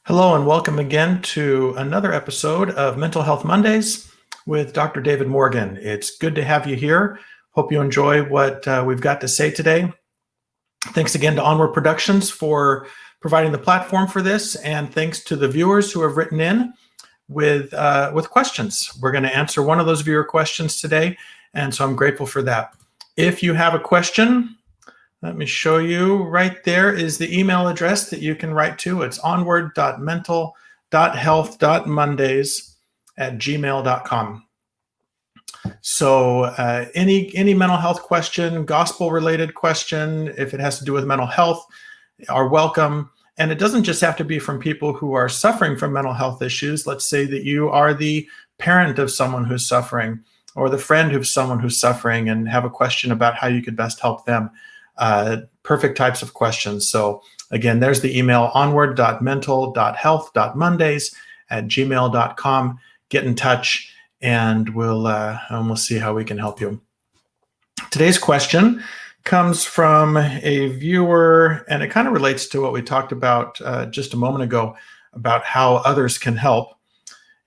Hello, and welcome again to another episode of Mental Health Mondays with Dr. David Morgan. It's good to have you here. Hope you enjoy what we've got to say today. Thanks again to Onward Productions for providing the platform for this, and thanks to the viewers who have written in with questions. We're going to answer one of those viewer questions today, and so I'm grateful for that. If you have a question, let me show you. Right there is the email address that you can write to. It's onward.mental.health.mondays@gmail.com. So any mental health question, gospel-related question, if it has to do with mental health, are welcome. And it doesn't just have to be from people who are suffering from mental health issues. Let's say that you are the parent of someone who's suffering, or the friend of someone who's suffering, and have a question about how you could best help them. Perfect types of questions. So again, there's the email, onward.mental.health.mondays@gmail.com. Get in touch, and we'll see how we can help you. Today's question comes from a viewer, and it kind of relates to what we talked about just a moment ago about how others can help.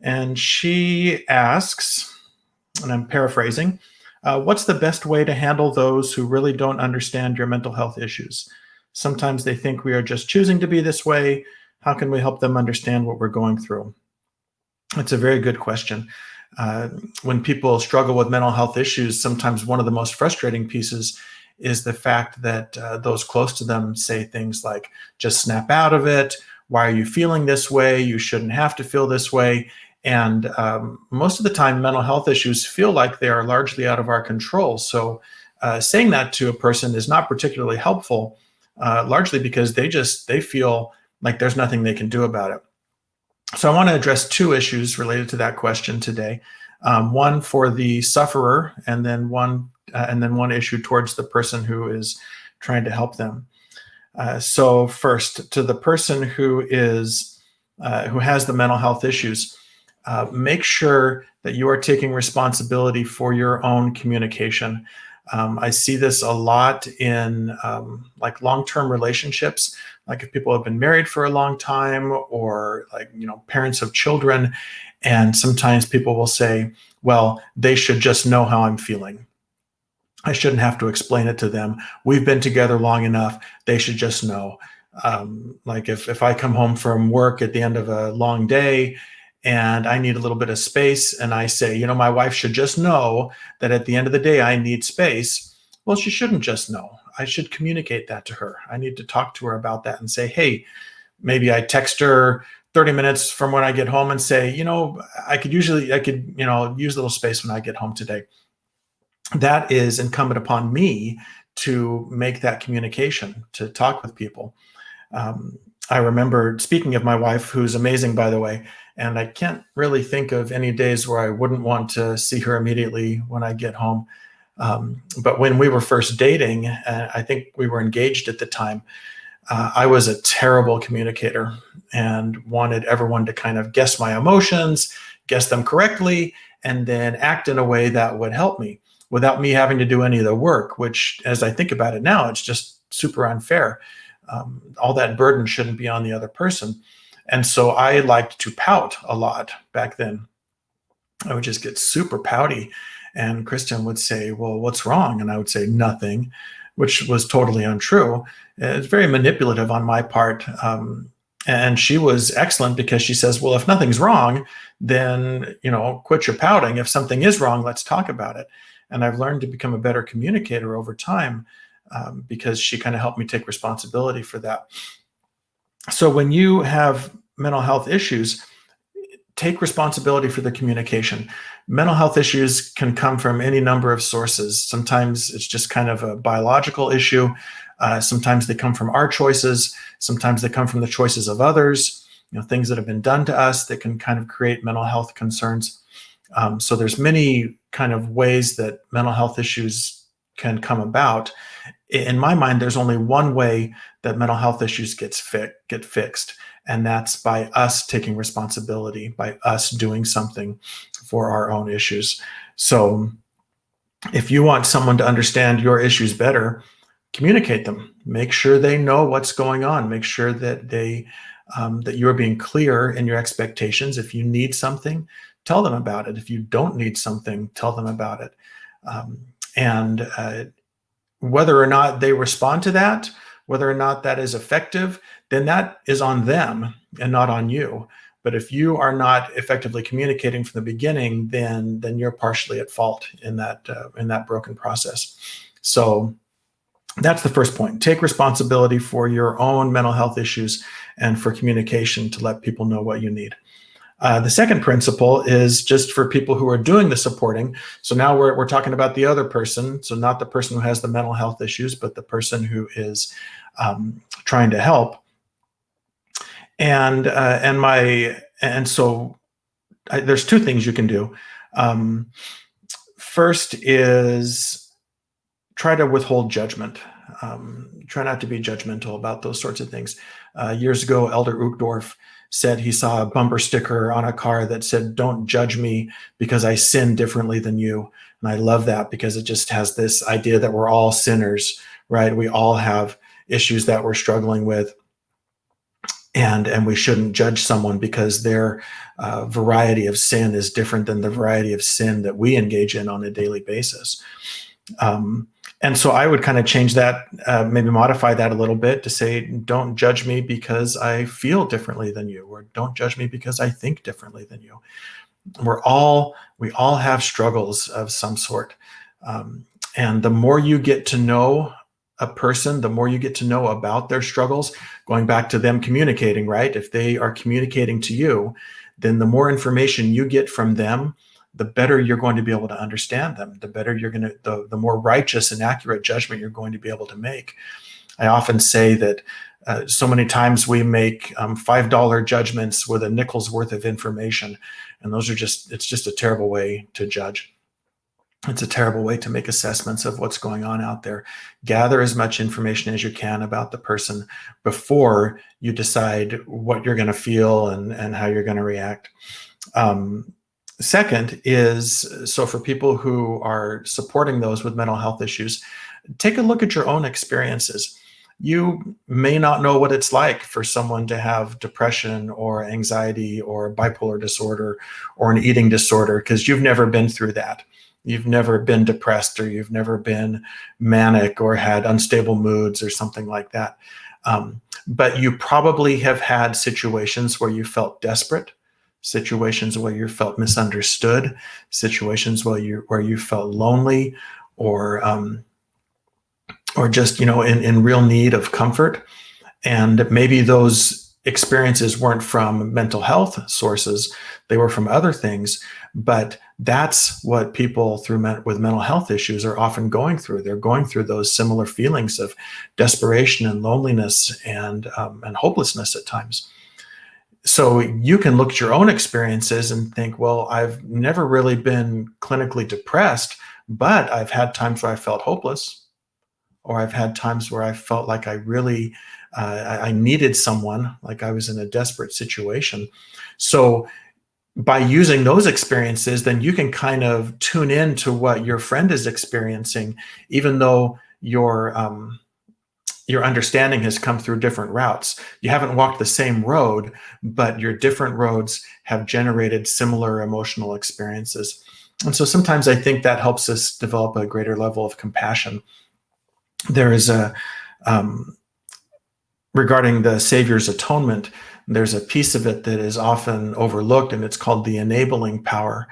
And she asks, and I'm paraphrasing, what's the best way to handle those who really don't understand your mental health issues? Sometimes they think we are just choosing to be this way. How can we help them understand what we're going through? It's a very good question. When people struggle with mental health issues, sometimes one of the most frustrating pieces is the fact that those close to them say things like, just snap out of it. Why are you feeling this way? You shouldn't have to feel this way. And most of the time, mental health issues feel like they are largely out of our control. So saying that to a person is not particularly helpful, largely because they feel like there's nothing they can do about it. So I want to address two issues related to that question today. One for the sufferer, and then one issue towards the person who is trying to help them. So first, to the person who has the mental health issues. Make sure that you are taking responsibility for your own communication. I see this a lot in like long-term relationships, like if people have been married for a long time, or like, parents of children, and sometimes people will say, well, they should just know how I'm feeling. I shouldn't have to explain it to them. We've been together long enough. They should just know. Like if I come home from work at the end of a long day and I need a little bit of space, and I say, my wife should just know that at the end of the day, I need space. Well, she shouldn't just know. I should communicate that to her. I need to talk to her about that and say, hey, maybe I text her 30 minutes from when I get home and say, I could use a little space when I get home today. That is incumbent upon me to make that communication, to talk with people. I remember, speaking of my wife, who's amazing, by the way, and I can't really think of any days where I wouldn't want to see her immediately when I get home. But when we were first dating, I think we were engaged at the time, I was a terrible communicator and wanted everyone to kind of guess my emotions, guess them correctly, and then act in a way that would help me without me having to do any of the work, which, as I think about it now, it's just super unfair. All that burden shouldn't be on the other person. And so I liked to pout a lot back then. I would just get super pouty, and Kristen would say, well, what's wrong? And I would say nothing, which was totally untrue. It's very manipulative on my part. And she was excellent, because she says, well, if nothing's wrong, then, quit your pouting. If something is wrong, let's talk about it. And I've learned to become a better communicator over time, because she kind of helped me take responsibility for that. So when you have mental health issues, take responsibility for the communication. Mental health issues can come from any number of sources. Sometimes it's just kind of a biological issue. Sometimes they come from our choices. Sometimes they come from the choices of others, things that have been done to us that can kind of create mental health concerns. So there's many kind of ways that mental health issues can come about. In my mind, there's only one way that mental health issues get fixed, and that's by us taking responsibility, by us doing something for our own issues. So if you want someone to understand your issues better, communicate them. Make sure they know what's going on. Make sure that that you're being clear in your expectations. If you need something, tell them about it. If you don't need something, tell them about it. And whether or not they respond to that, whether or not that is effective, then that is on them and not on you. But if you are not effectively communicating from the beginning, then you're partially at fault in that broken process. So that's the first point. Take responsibility for your own mental health issues and for communication to let people know what you need. The second principle is just for people who are doing the supporting. So now we're talking about the other person. So not the person who has the mental health issues, but the person who is trying to help. And so there's two things you can do. First is try to withhold judgment. Try not to be judgmental about those sorts of things. Years ago, Elder Uchtdorf said he saw a bumper sticker on a car that said, "Don't judge me because I sin differently than you." And I love that because it just has this idea that we're all sinners, right? We all have issues that we're struggling with. And we shouldn't judge someone because their variety of sin is different than the variety of sin that we engage in on a daily basis. And so I would kind of change that, maybe modify that a little bit to say, don't judge me because I feel differently than you, or don't judge me because I think differently than you. We all have struggles of some sort. And the more you get to know a person, the more you get to know about their struggles, going back to them communicating, right? If they are communicating to you, then the more information you get from them, the better you're going to be able to understand them, the more righteous and accurate judgment you're going to be able to make. I often say that so many times we make $5 judgments with a nickel's worth of information. And it's just a terrible way to judge. It's a terrible way to make assessments of what's going on out there. Gather as much information as you can about the person before you decide what you're going to feel and how you're going to react. Second is, so for people who are supporting those with mental health issues, take a look at your own experiences. You may not know what it's like for someone to have depression or anxiety or bipolar disorder or an eating disorder because you've never been through that. You've never been depressed, or you've never been manic or had unstable moods or something like that. But you probably have had situations where you felt desperate, situations where you felt misunderstood, situations where you felt lonely, or just in real need of comfort. And maybe those experiences weren't from mental health sources, they were from other things. But that's what people with mental health issues are often going through. They're going through those similar feelings of desperation and loneliness and hopelessness at times. So you can look at your own experiences and think, well, I've never really been clinically depressed, but I've had times where I felt hopeless, or I've had times where I felt like I really I needed someone, like I was in a desperate situation. So by using those experiences, then you can kind of tune in to what your friend is experiencing, even though your understanding has come through different routes. You haven't walked the same road, but your different roads have generated similar emotional experiences. And so sometimes I think that helps us develop a greater level of compassion. There is regarding the Savior's atonement, there's a piece of it that is often overlooked, and it's called the enabling power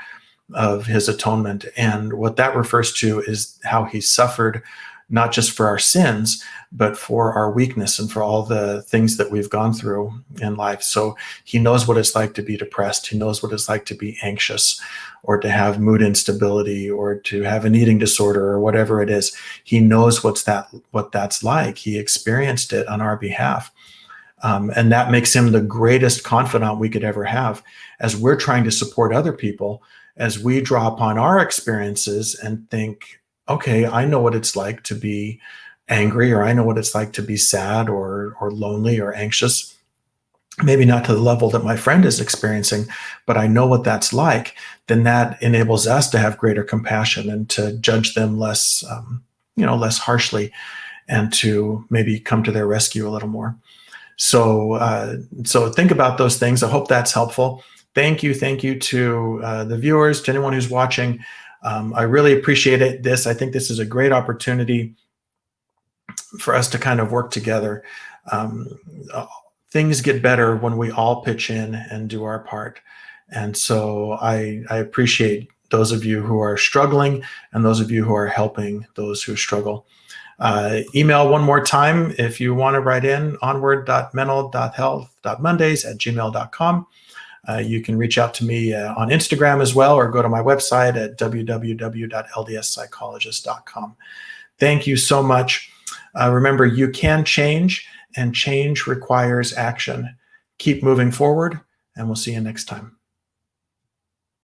of his atonement. And what that refers to is how he suffered, not just for our sins, but for our weakness and for all the things that we've gone through in life. So he knows what it's like to be depressed. He knows what it's like to be anxious, or to have mood instability, or to have an eating disorder, or whatever it is. He knows what that's like. He experienced it on our behalf. And that makes him the greatest confidant we could ever have as we're trying to support other people, as we draw upon our experiences and think, okay, I know what it's like to be angry, or I know what it's like to be sad or lonely or anxious. Maybe not to the level that my friend is experiencing, but I know what that's like. Then that enables us to have greater compassion and to judge them less harshly, and to maybe come to their rescue a little more. So think about those things. I hope that's helpful. Thank you to the viewers, to anyone who's watching. I really appreciate this. I think this is a great opportunity for us to kind of work together. Things get better when we all pitch in and do our part. And so I appreciate those of you who are struggling and those of you who are helping those who struggle. Email one more time if you want to write in, onward.mental.health.mondays@gmail.com. You can reach out to me on Instagram as well, or go to my website at www.ldspsychologist.com. Thank you so much. Remember, you can change, and change requires action. Keep moving forward, and we'll see you next time.